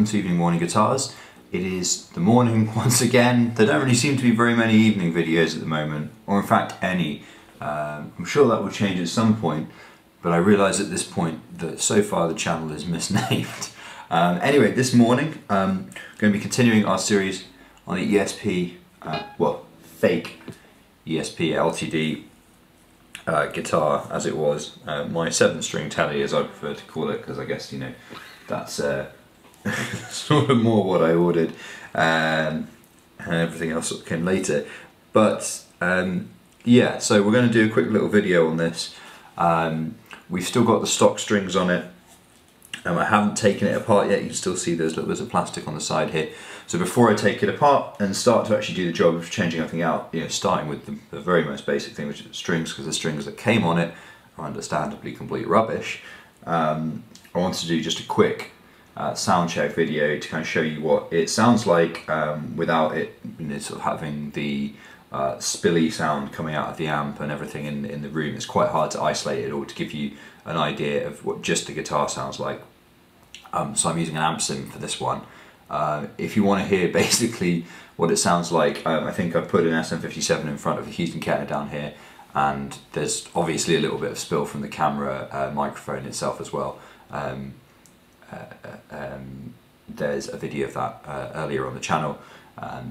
to Evening Morning Guitars. It is the morning once again. There don't really seem to be very many evening videos at the moment, or in fact any. I'm sure that will change at some point, but I realise at this point that so far the channel is misnamed. Anyway, this morning I'm going to be continuing our series on the ESP, fake ESP LTD guitar, as it was, my 7-string telly, as I prefer to call it, because I guess, you know, that's sort of more what I ordered, and everything else sort of came later. But yeah, so we're going to do a quick little video on this. We've still got the stock strings on it. I haven't taken it apart yet. You can still see there's little bits of plastic on the side here. So before I take it apart and start to actually do the job of changing everything out, you know, starting with the very most basic thing, which is the strings, because the strings that came on it are understandably complete rubbish, I wanted to do just a quick sound check video to kind of show you what it sounds like without it, you know, sort of having the spilly sound coming out of the amp and everything in the room. It's quite hard to isolate it all to give you an idea of what just the guitar sounds like. So I'm using an amp sim for this one. If you want to hear basically what it sounds like, I think I've put an SM57 in front of a Houston Kettner down here, and there's obviously a little bit of spill from the camera microphone itself as well. There's a video of that earlier on the channel,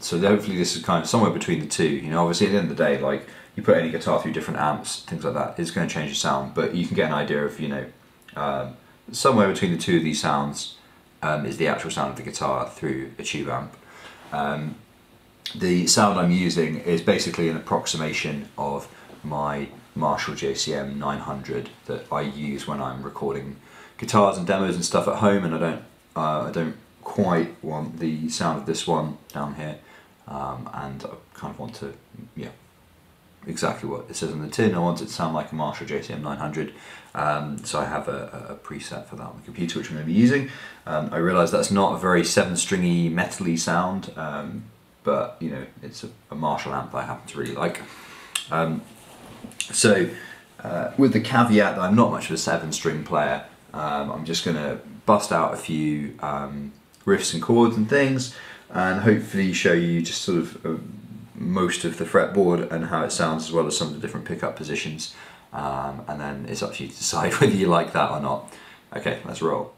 so hopefully this is kind of somewhere between the two. You know, obviously at the end of the day, like, you put any guitar through different amps, things like that, it's going to change the sound, but you can get an idea of, you know, somewhere between the two of these sounds is the actual sound of the guitar through a tube amp. The sound I'm using is basically an approximation of my Marshall JCM 900 that I use when I'm recording guitars and demos and stuff at home, and I don't quite want the sound of this one down here, and I kind of want to, yeah, exactly what it says on the tin. I want it to sound like a Marshall JCM 900, so I have a preset for that on the computer, which I'm going to be using. I realise that's not a very 7-stringy, metal-y sound, but, you know, it's a Marshall amp that I happen to really like. So with the caveat that I'm not much of a 7-string player, I'm just going to bust out a few riffs and chords and things, and hopefully show you just sort of most of the fretboard and how it sounds, as well as some of the different pickup positions, and then it's up to you to decide whether you like that or not. Okay, let's roll.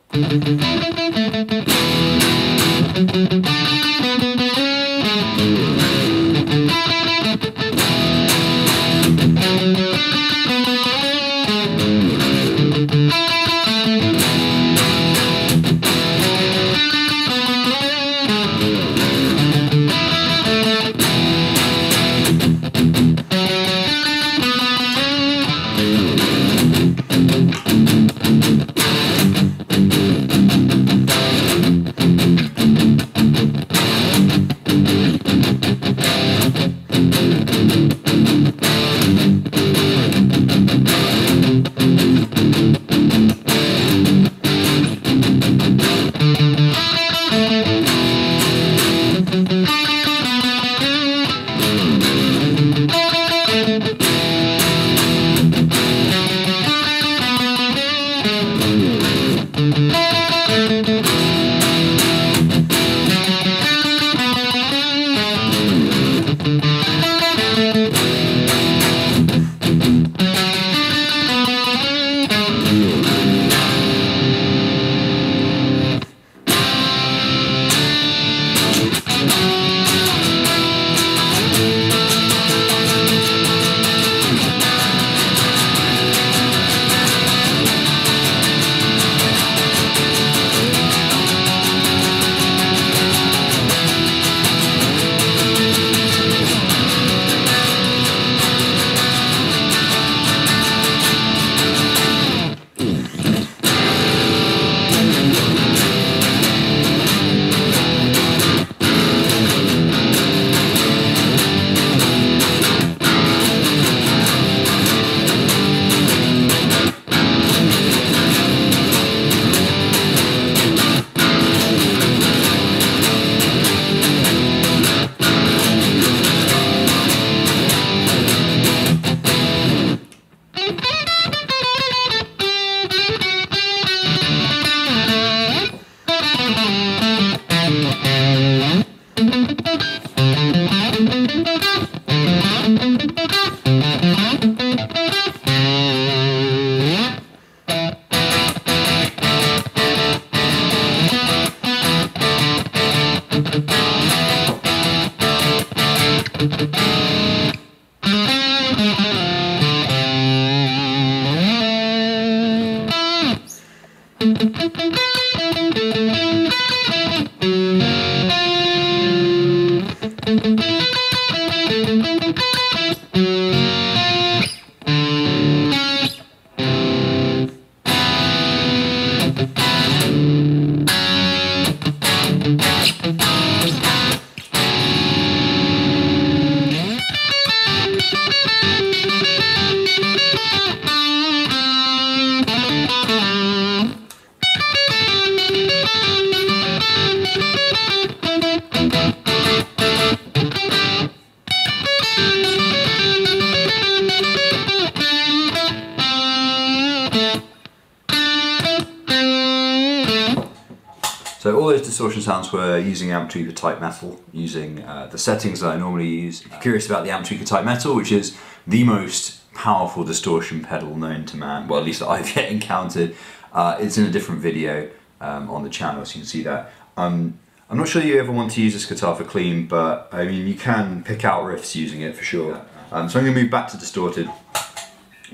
So all those distortion sounds were using amp tweaker type metal, using the settings that I normally use. If you're curious about the amp tweaker type metal, which is the most powerful distortion pedal known to man, well at least that I've yet encountered, it's in a different video on the channel, so you can see that. I'm not sure you ever want to use this guitar for clean, but I mean you can pick out riffs using it for sure. So I'm going to move back to distorted,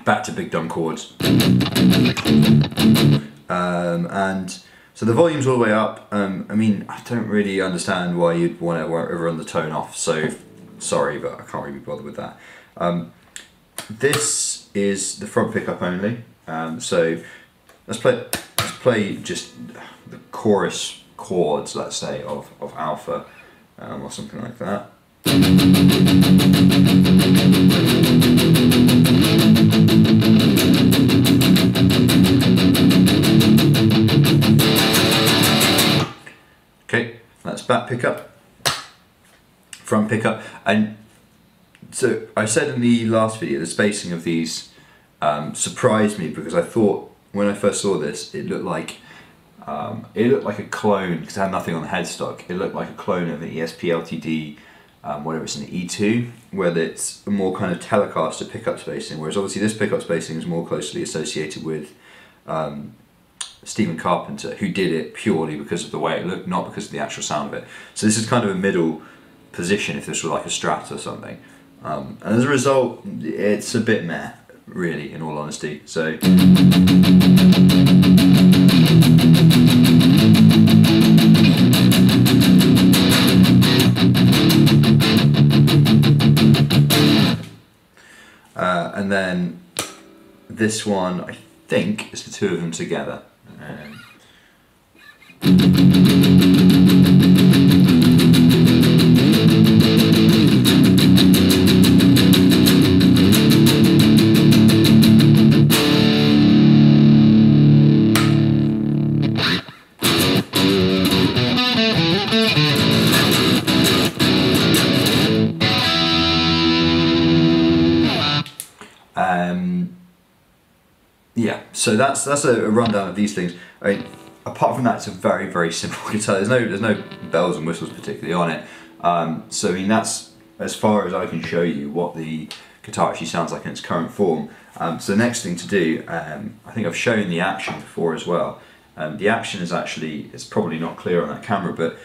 back to big dumb chords. And so the volume's all the way up. I mean, I don't really understand why you'd want to ever run the tone off, so sorry, but I can't really be bothered with that. This is the front pickup only, so let's play just the chorus chords, let's say, of Alpha, or something like that. Okay, that's back pickup, front pickup, and so I said in the last video the spacing of these surprised me, because I thought when I first saw this it looked like a clone, because it had nothing on the headstock. It looked like a clone of an ESP LTD, whatever it's an E2, where it's a more kind of Telecaster pickup spacing, whereas obviously this pickup spacing is more closely associated with Stephen Carpenter, who did it purely because of the way it looked, not because of the actual sound of it. So this is kind of a middle position if this were like a Strat or something. And as a result, it's a bit meh, really, in all honesty. So and then this one, I think, is the two of them together. Yeah, so that's a rundown of these things. I mean, apart from that, it's a very, very simple guitar. There's no bells and whistles particularly on it. So I mean, that's as far as I can show you what the guitar actually sounds like in its current form. So the next thing to do, I think I've shown the action before as well. The action is actually, it's probably not clear on that camera, but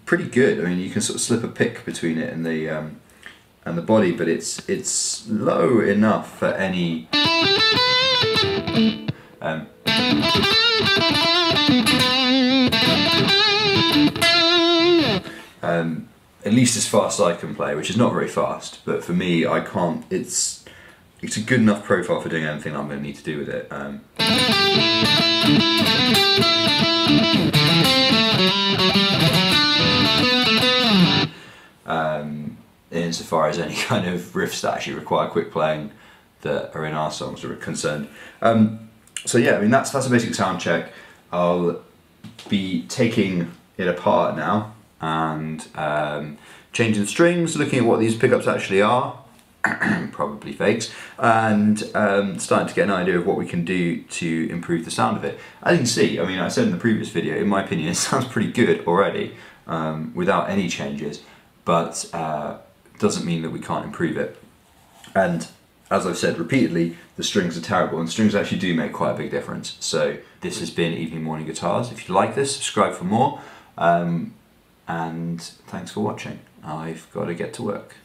pretty good. I mean, you can sort of slip a pick between it and the body, but it's low enough for any. At least as fast as I can play, which is not very fast, but for me, I can't. It's a good enough profile for doing anything I'm going to need to do with it. Insofar as any kind of riffs that actually require quick playing that are in our songs are concerned. So yeah, I mean that's a basic sound check. I'll be taking it apart now and changing the strings, looking at what these pickups actually are, probably fakes, and starting to get an idea of what we can do to improve the sound of it. As you can see, I mean, I said in the previous video, in my opinion, it sounds pretty good already without any changes, but doesn't mean that we can't improve it. And as I've said repeatedly, the strings are terrible, and strings actually do make quite a big difference. So this has been Evening Morning Guitars. If you like this, subscribe for more, and thanks for watching. I've got to get to work.